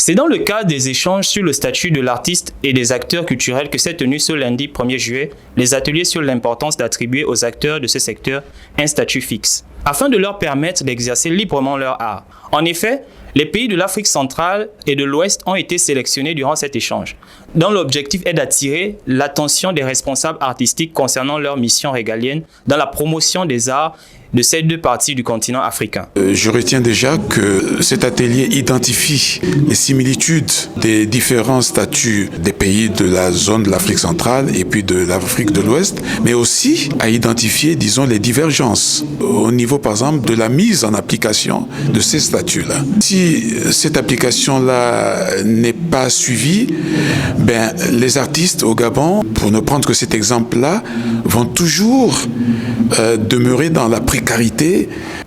C'est dans le cadre des échanges sur le statut de l'artiste et des acteurs culturels que s'est tenu ce lundi 1er juillet les ateliers sur l'importance d'attribuer aux acteurs de ce secteur un statut fixe, afin de leur permettre d'exercer librement leur art. En effet, les pays de l'Afrique centrale et de l'Ouest ont été sélectionnés durant cet échange, dont l'objectif est d'attirer l'attention des responsables artistiques concernant leur mission régalienne dans la promotion des arts de ces deux parties du continent africain. Je retiens déjà que cet atelier identifie les similitudes des différents statuts des pays de la zone de l'Afrique centrale et puis de l'Afrique de l'Ouest, mais aussi à identifier, disons, les divergences au niveau, par exemple, de la mise en application de ces statuts-là. Si cette application-là n'est pas suivie, les artistes au Gabon, pour ne prendre que cet exemple-là, vont toujours demeurer dans la précarité.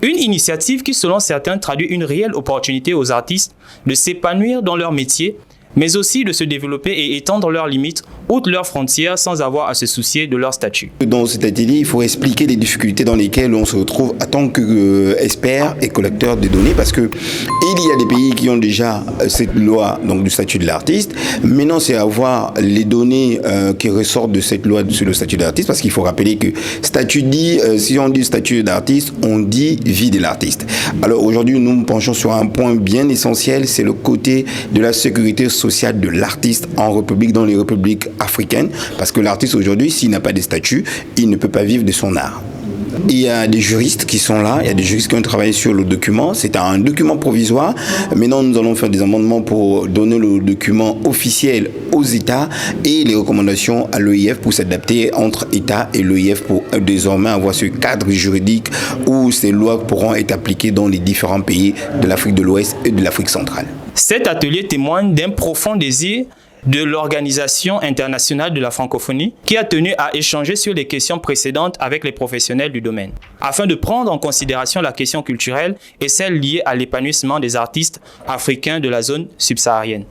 Une initiative qui, selon certains, traduit une réelle opportunité aux artistes de s'épanouir dans leur métier, mais aussi de se développer et étendre leurs limites outre leurs frontières sans avoir à se soucier de leur statut. Dans cet atelier, il faut expliquer les difficultés dans lesquelles on se retrouve en tant qu'expert et collecteur de données, parce que il y a des pays qui ont déjà cette loi donc du statut de l'artiste. Maintenant, c'est avoir les données qui ressortent de cette loi sur le statut d'artiste, parce qu'il faut rappeler que statut dit, si on dit statut d'artiste, on dit vie de l'artiste. Alors aujourd'hui, nous nous penchons sur un point bien essentiel, c'est le côté de la sécurité sociale de l'artiste dans les républiques africaines, parce que l'artiste aujourd'hui, s'il n'a pas de statut, il ne peut pas vivre de son art. Il y a des juristes qui sont là, il y a des juristes qui ont travaillé sur le document. C'est un document provisoire. Maintenant, nous allons faire des amendements pour donner le document officiel aux États et les recommandations à l'OIF pour s'adapter entre États et l'OIF pour désormais avoir ce cadre juridique où ces lois pourront être appliquées dans les différents pays de l'Afrique de l'Ouest et de l'Afrique centrale. Cet atelier témoigne d'un profond désir de l'Organisation internationale de la francophonie qui a tenu à échanger sur les questions précédentes avec les professionnels du domaine, afin de prendre en considération la question culturelle et celle liée à l'épanouissement des artistes africains de la zone subsaharienne.